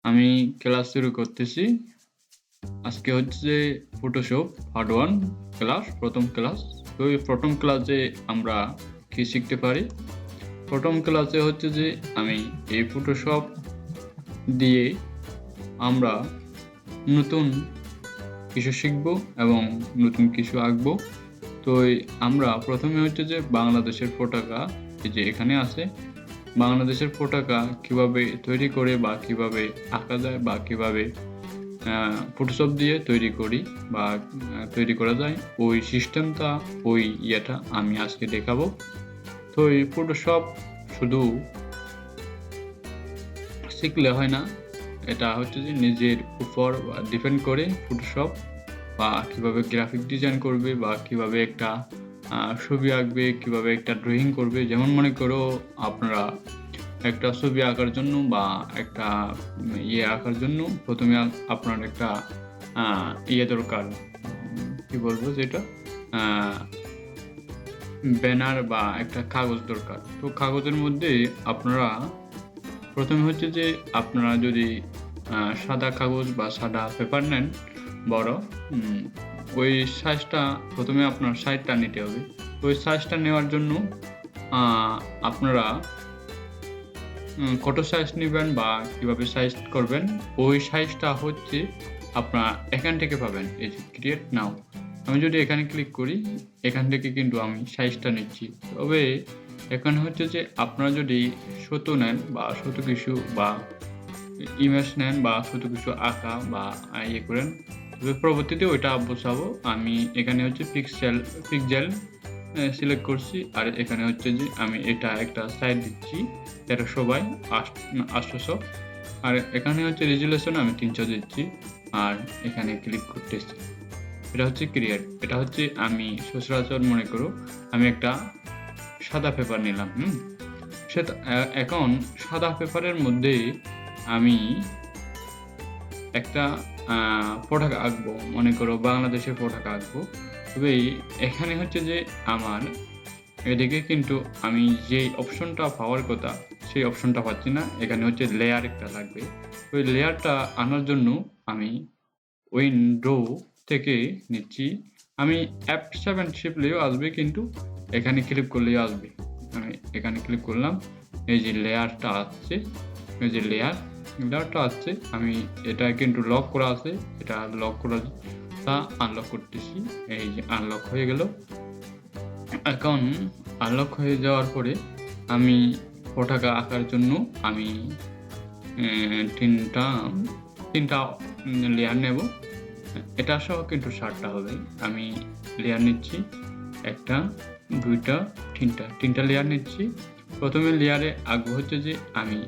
আমি ক্লাস শুরু করতেছি। আজকে হচ্ছে ফটোশপ পার্ট 1 ক্লাস, প্রথম ক্লাস। তো এই প্রথম ক্লাসে আমরা কি শিখতে পারি? প্রথম ক্লাসে হচ্ছে যে আমি এই ফটোশপ দিয়ে আমরা নতুন কিছু শিখব এবং নতুন কিছু আঁকবো। তো আমরা প্রথমে হচ্ছে যে বাংলাদেশের পতাকা, এই যে এখানে আছে, বাংলাদেশের পতাকা কিভাবে তৈরি করে বা কিভাবে আঁকা যায় বা কিভাবে ফটোশপ দিয়ে তৈরি করি বা তৈরি করা যায়, ওই সিস্টেমটা, ওই ইয়েটা আমি আজকে দেখাবো। তো এই ফটোশপ শুধু শিখলে হয় না, এটা হচ্ছে যে নিজের উপর ডিপেন্ড করে ফটোশপ, বা কিভাবে গ্রাফিক ডিজাইন করবে বা কিভাবে একটা ছবি আঁকবে, কিভাবে একটা ড্রয়িং করবে। যেমন মনে করো আপনারা একটা ছবি আঁকার জন্য বা একটা আঁকার জন্য প্রথমে আপনার একটা দরকার, কি বলবো যেটা, ব্যানার বা একটা কাগজ দরকার। তো কাগজের মধ্যে আপনারা প্রথমে হচ্ছে যে আপনারা যদি সাদা কাগজ বা সাদা পেপার নেন বড়, ওই সাইজটা প্রথমে আপনার সাইজটা নিতে হবে। ওই সাইজটা নেওয়ার জন্য আপনারা কত সাইজ নেবেন বা কিভাবে সাইজ করবেন, ওই সাইজটা হচ্ছে আপনারা এখান থেকে পাবেন। এই যে ক্রিয়েট নাও, আমি যদি এখানে ক্লিক করি, এখান থেকে কিন্তু আমি সাইজটা নিচ্ছি। তবে এখানে হচ্ছে যে আপনারা যদি ছোট নেন বা ছোট কিছু বা ইমেজ নেন বা ছোট কিছু আঁকা বা করেন, তবে পরবর্তীতে ওইটা বোঝাবো। আমি এখানে হচ্ছে পিক্সেল সিলেক্ট করছি, আর এখানে হচ্ছে যে আমি এটা একটা সাইজ দিচ্ছি 1300 x 800, আর এখানে হচ্ছে রেজুলেশন আমি 300 দিচ্ছি, আর এখানে ক্লিক করতেছি। এটা হচ্ছে ক্রিয়েট। এটা হচ্ছে আমি সচরাচর মনে করো আমি একটা সাদা পেপার নিলাম। সেটা এখন সাদা পেপারের মধ্যে আমি একটা পতাকা আঁকবো, মনে করো বাংলাদেশের পতাকা আঁকবো। তবে এখানে হচ্ছে যে আমার এদিকে কিন্তু আমি যেই অপশনটা পাওয়ার কথা সেই অপশনটা পাচ্ছি না। এখানে হচ্ছে লেয়ার একটা লাগবে। ওই লেয়ারটা আনার জন্য আমি উইন্ডো থেকে নিচ্ছি। আমি F7 টিপলেও আসবে, কিন্তু এখানে ক্লিক করলেও আসবে। আমি এখানে ক্লিক করলাম, এই যে লেয়ারটা আসছে, এই যে লেয়ারটা আসছে। আমি এটা কিন্তু লক করা আছে, এটা লক করা আনলক করতেছি। এই যে আনলক হয়ে গেল। এখন আনলক হয়ে যাওয়ার পরে আমি পতাকা আঁকার জন্য আমি তিনটা লেয়ার নেব। এটা সহ কিন্তু 7টা হবে। আমি লেয়ার নিচ্ছি, 1টা 2টা 3টা লেয়ার নিচ্ছি। প্রথমে লেয়ারে আঁকবো হচ্ছে যে আমি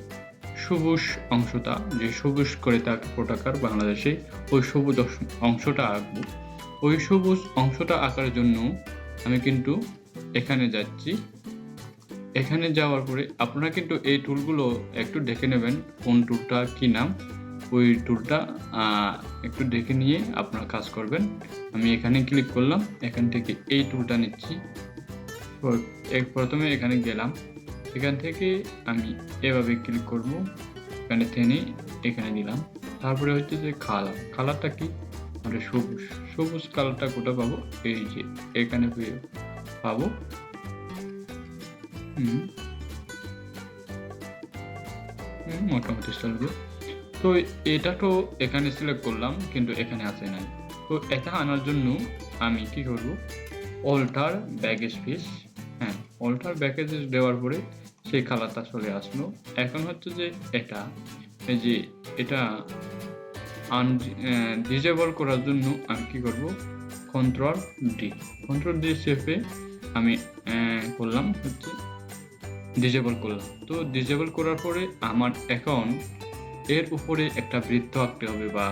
সবুজ অংশটা, যে সবুজ করে থাকে পতাকার বাংলাদেশে, ওই সবুজ অংশটা আঁকবো। ওই সবুজ অংশটা আঁকার জন্য আমি কিন্তু এখানে যাচ্ছি। এখানে যাওয়ার পরে আপনারা কিন্তু এই টুলগুলো একটু দেখে নেবেন, কোন টুলটা কি নাম, ওই টুলটা একটু দেখে নিয়ে আপনারা কাজ করবেন। আমি এখানে ক্লিক করলাম, এখান থেকে এই টুলটা নিচ্ছি। প্রথমে এখানে গেলাম, এখান থেকে আমি এভাবে ক্লিক করব, এখানে টেনে এখানে দিলাম। তারপরে হচ্ছে যে কালারটা কি, মানে সবুজ কালারটা কোথায় পাবো, এই যে এখানে পাবো। মোটামুটি চলবে। তো এটা তো এখানে সিলেক্ট করলাম, কিন্তু এখানে আসে নাই। তো এটা আনার জন্য আমি কি করব, অল্টার ব্যাকস্পেস, অল্টার ব্যাকস্পেস দেওয়ার পরে সেই কালারটা চলে আসলো। এখন হচ্ছে যে এই যে এটা ডিসেবল করার জন্য আমি কি করব, কন্ট্রোল ডি চেপে আমি করলাম হচ্ছে ডিসেবল করলাম। তো ডিসেবল করার পরে আমার এখন এর উপরে একটা বৃত্ত আঁকতে হবে, বা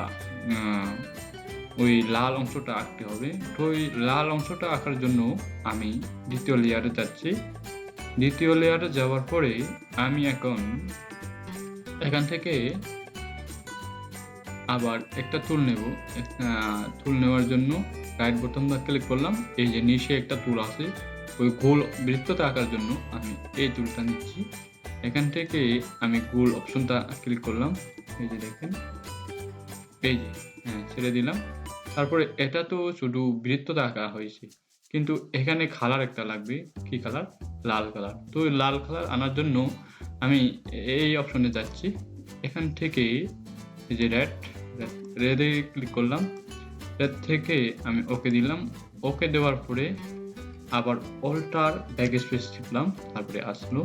ওই লাল অংশটা আঁকতে হবে। তো ওই লাল অংশটা আঁকার জন্য আমি দ্বিতীয় লেয়ারে যাচ্ছি। দ্বিতীয় লেয়ারে যাওয়ার পরে আমি এখন এখান থেকে আবার একটা টুল নেব। টুল নেওয়ার জন্য রাইট বোতামটা ক্লিক করলাম, এই যে নিচে একটা টুল আছে, ওই গোল বৃত্তটা আঁকার জন্য আমি এই টুলটা নিচ্ছি। এখান থেকে আমি গোল অপশনটা ক্লিক করলাম, এই যে দেখেন, এই যে ছেড়ে দিলাম। তারপরে এটা তো শুধু বৃত্তটা আঁকা হয়েছে, কিন্তু এখানে কালার একটা লাগবে। কি কালার? লাল কালার। তো লাল কালার আনার জন্য আমি এই অপশনে যাচ্ছি। এখান থেকে এই যে রেডে ক্লিক করলাম। রেড থেকে আমি ওকে দিলাম। ওকে দেওয়ার পরে আবার অল্টার ব্যাকস্পেস টিপলাম, তারপরে আসলো।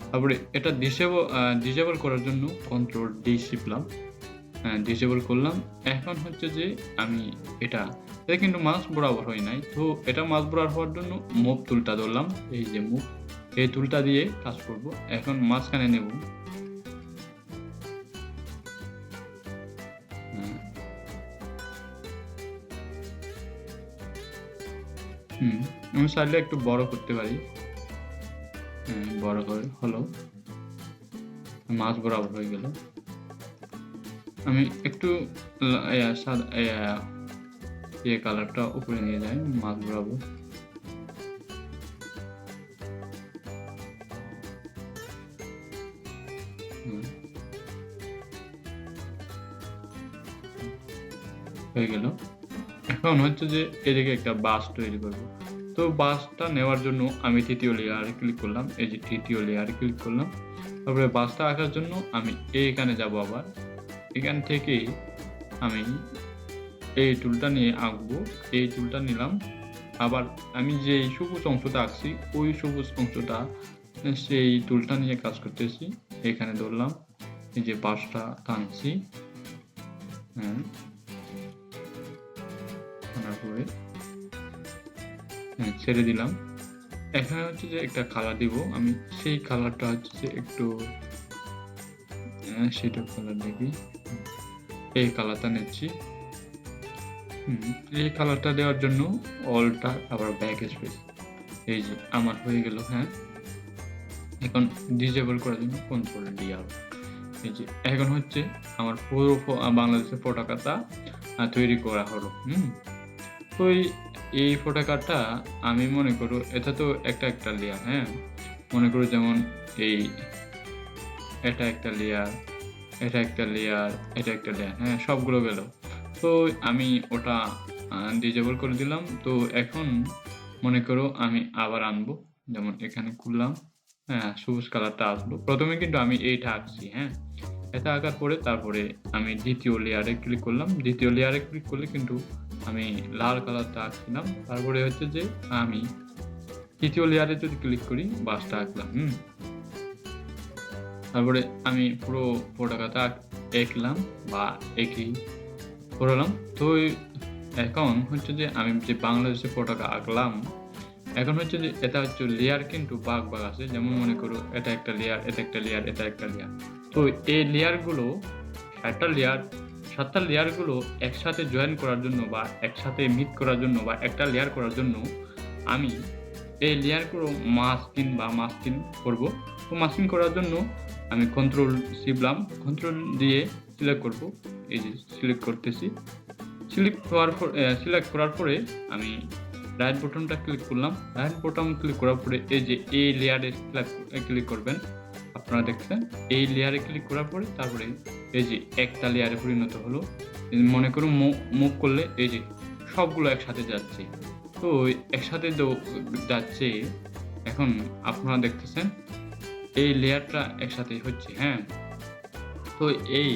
তারপরে এটা ডিসেবল করার জন্য কন্ট্রোল ডি টিপলাম, ডিসেবল করলাম। এখন হচ্ছে যে আমি এটা কিন্তু মাছ বরাবর হয় নাই, তো এটা মাছ বরাবর হওয়ার জন্য মুভ টুলটা ধরলাম, এই যে মুভ, এই টুলটা দিয়ে কাজ করব। এখন মাঝখানে নেব, আমি চাইলে একটু বড় করতে পারি। বড় হলো, মাছ বরাবর হয়ে গেল। আমি একটু কালারটা উপরে নিয়ে যাই, মাছ বরাবর। হয়ে গেল। এখন হচ্ছে যে এদিকে একটা বাস তৈরি করব। তো বাসটা নেওয়ার জন্য আমি তৃতীয় লেয়ারে ক্লিক করলাম, এই যে তৃতীয় লেয়ারে ক্লিক করলাম। তারপরে বাসটা আঁকার জন্য আমি এইখানে যাব, আবার এখান থেকে আমি এই টুলটা নিয়ে আঁকবো, এই টুলটা নিলাম। আবার আমি যে সবুজ অংশটা আঁকছি, ওই সবুজ অংশটা সেই টুলটা নিয়ে কাজ করতেছি। এখানে ধরলাম, এই যে বাসটা টানছি, তারপরে ছেড়ে দিলাম। এখানে হচ্ছে যে একটা কালার দিব আমি, সেই কালারটা হচ্ছে যে একটু সেটা কালার দেখি, এই কালারটা নিচ্ছি। এই কালারটা দেওয়ার জন্য অল্টার আবার ব্যাক স্পেস, এই যে আমার হয়ে গেল। এখন ডিসেবল করার জন্য কন্ট্রোল ডি আর, এই যে এখন হচ্ছে আমার পুরো বাংলাদেশের পতাকাটা তৈরি করা হলো। তো এই পতাকাটা আমি মনে করো এটা তো একটা লেয়ার, মনে করো যেমন এই এটা একটা লেয়ার, এটা একটা লেয়ার, এটা একটা লেয়ার, সবগুলো গেল। তো আমি ওটা ডিসেবল করে দিলাম। তো এখন মনে করো আমি আবার আনবো, যেমন এখানে খুললাম, সবুজ কালারটা আসলো। প্রথমে কিন্তু আমি এইটা আঁকছি, এটা আঁকার পরে তারপরে আমি দ্বিতীয় লেয়ারে ক্লিক করলাম। দ্বিতীয় লেয়ারে ক্লিক করলে কিন্তু আমি লাল কালারটা আঁকছিলাম। তারপরে হচ্ছে যে আমি তৃতীয় লেয়ারে যদি ক্লিক করি, বাসটা আঁকলাম। তারপরে আমি পুরো পতাকাটা এঁকলাম বা এঁকেই করলাম। তো এখন হচ্ছে যে আমি যে বাংলাদেশের পতাকা আঁকলাম, এখন হচ্ছে যে এটা হচ্ছে লেয়ার কিন্তু ভাগ আছে। যেমন মনে করো এটা একটা লেয়ার, এটা একটা লেয়ার, এটা একটা লেয়ার। তো এই লেয়ারগুলো সাতটা লেয়ারগুলো একসাথে জয়েন করার জন্য বা একসাথে মিট করার জন্য বা একটা লেয়ার করার জন্য আমি এই লেয়ারগুলো মাস্কিং করব। তো মাস্কিং করার জন্য আমি কন্ট্রোল টিপলাম, কন্ট্রোল দিয়ে সিলেক্ট করব, এই যে সিলেক্ট করতেছি। সিলেক্ট করার পরে আমি রাইট বাটনটা ক্লিক করলাম। রাইট বাটন ক্লিক করার পরে এই যে এই লেয়ারে ক্লিক করবেন। আপনারা দেখছেন এই লেয়ারে ক্লিক করার পরে তারপরে এই যে একটা লেয়ারে পরিণত হলো। মনে করুন মুভ করলে এই যে সবগুলো একসাথে যাচ্ছে। তো একসাথে যাচ্ছে। এখন আপনারা দেখতেছেন এই লেয়ারটা একসাথে হচ্ছে। তো এই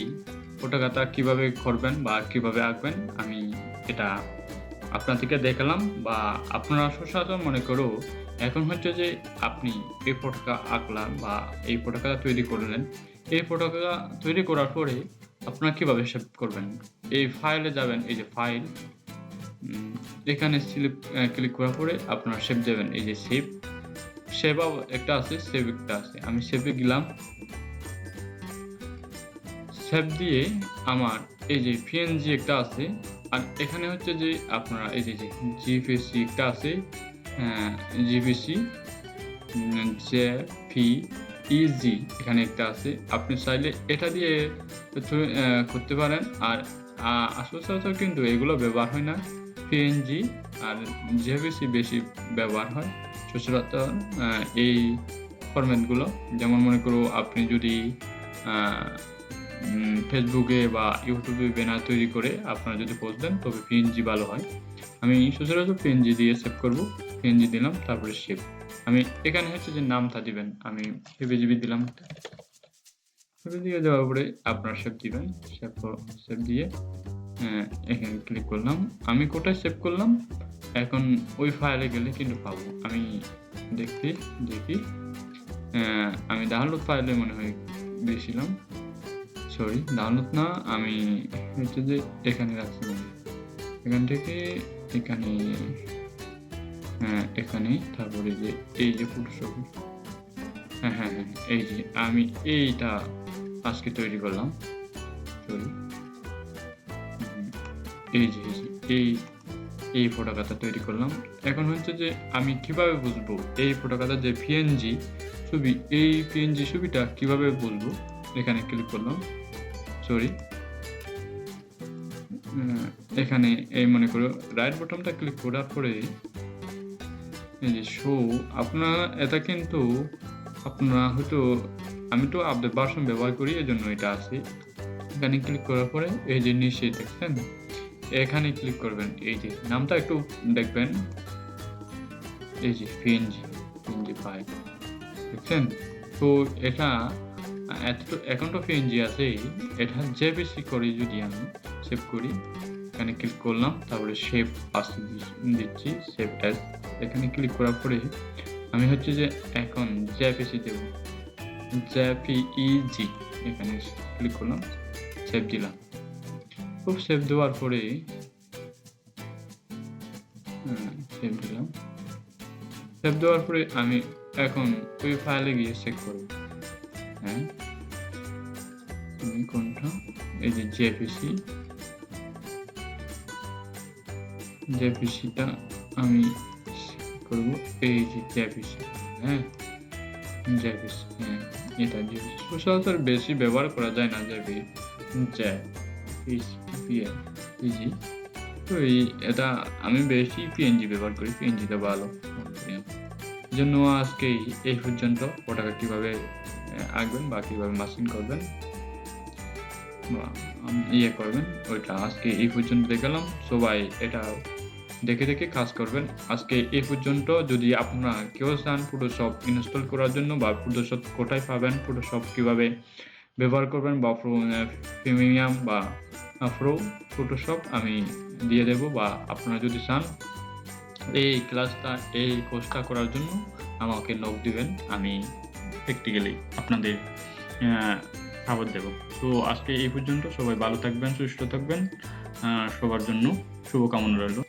পতাকাটা কিভাবে করবেন বা কিভাবে আঁকবেন আমি এটা আপনাদেরকে দেখালাম, বা আপনারা সচরাচর মনে করো এখন হচ্ছে যে আপনি এই পতাকা আঁকলাম বা এই পতাকা তৈরি করলেন। এই পতাকা তৈরি করার পরে আপনারা কিভাবে সেভ করবেন, এই ফাইলে যাবেন, এই যে ফাইল, এখানে ক্লিক করার পরে আপনারা সেভ দেবেন, এই যে সেভ একটা আছে, সেভ একটা আছে। আমি সেভে গেলাম। সেভ দিয়ে আমার এই যে পিএনজি একটা আছে, আর এখানে হচ্ছে যে আপনারা এই যে জিপিসি একটা আছে, জিপিসি জেপিইজি এখানে একটা আছে। আপনি চাইলে এটা দিয়ে করতে পারেন। আর সচরাচর কিন্তু এগুলো ব্যবহার হয় না, পিএনজি আর জেপিসি বেশি ব্যবহার হয় সচরাচর। এই ফরম্যাটগুলো। যেমন মনে করো আপনি যদি ফেসবুকে বা ইউটিউবে ব্যানার তৈরি করে আপনারা যদি পোস্ট দেন তবে পিএনজি ভালো হয়। আমি সচরাচর পিএনজি দিয়ে সেভ করব। পিএনজি দিলাম, তারপরে সেভ। আমি এখানে হচ্ছে যে নামটা দিবেন, আমি হেবিজিবি দিলাম। সেভ দিয়ে দেওয়ার পরে আপনারা সেভ দিবেন। সেভ দিয়ে এখানে ক্লিক করলাম। আমি কোথায় সেভ করলাম? এখন ওই ফাইলে গেলে কিন্তু পাবো। আমি দেখি আমি ডাউনলোড ফাইলে মনে হয় দিয়েছিলাম। সরি, ডাউনলোড না, আমি হচ্ছে যে এখানে রাখছিলাম। এখান থেকে এখানে তারপরে যে এই যে ফটোশপ, হ্যাঁ, এই যে আমি এইটা আজকে তৈরি করলাম। সরি, এই যে এই ফটোকাটা তৈরি করলাম। এখন হচ্ছে যে আমি কিভাবে বুঝবো এই ফটোকাটা যে পিএনজি ছবি, এই পিএনজি ছবিটা কিভাবে বুঝবো? এখানে ক্লিক করলাম। সরি, এখানে এই মনে করো রাইট বাটনটা ক্লিক করার পরে এই যে শো, আপনারা এটা কিন্তু আপনারা হয়তো, আমি তো আপডেট ভার্সন ব্যবহার করি এজন্য এটা আছে। এখানে ক্লিক করার পরে এই যে নিচে দেখছেন, এখানে ক্লিক করবেন। এই যে নামটা একটু দেখবেন, এই যে পিএনজি ফাইল দেখছেন। তো এটা এখন তো পিএনজি আছে, এটা জেপিজি করে যদি আমি সেভ করি, এখানে ক্লিক করলাম, তারপরে সেভ আসতে দিচ্ছি, সেভ অ্যাজ। এখানে ক্লিক করার পরে আমি হচ্ছে যে এখন জেপিজি দেব, জেপিইজি। এখানে ক্লিক করলাম, সেভ দিলাম। খুব সেভ দেওয়ার পরে সেভ দিলাম। সেভ দেওয়ার পরে আমি এখন ওই ফাইলে গিয়ে চেক করব। হ্যাঁ, কোনটা? এই যে জেপিসিটা আমি করব। এই যে জেপিসি, হ্যাঁ জেপিসি, হ্যাঁ এটা জেপিসি। সচরাচর বেশি ব্যবহার করা যায় না জেপিসি। তো এটা আমি বেশি পিএনজি ব্যবহার করি, পিএনজিটা ভালো এই জন্য আজকে এই পর্যন্ত। ওটাকে কিভাবে আঁকবেন বা কিভাবে মাস্কিং করবেন বা করবেন, ওইটা আজকে এই পর্যন্ত দেখালাম। সবাই এটা দেখে কাজ করবেন। আজকে এই পর্যন্ত। যদি আপনারা কেউ চান ফটোশপ ইনস্টল করার জন্য বা ফটোশপ কোথায় পাবেন, ফটোশপ কিভাবে ব্যবহার করবেন বা প্রিমিয়াম বা প্রো ফটোশপ আমি দিয়ে দেব, বা আপনারা যদি চান এই ক্লাসটা এই কোর্সটা করার জন্য আমাকে নক দিবেন, আমি প্র্যাকটিক্যালি আপনাদের খবর দেব। তো আজকে এই পর্যন্ত। সবাই ভালো থাকবেন, সুস্থ থাকবেন, সবার জন্য শুভকামনা রইল।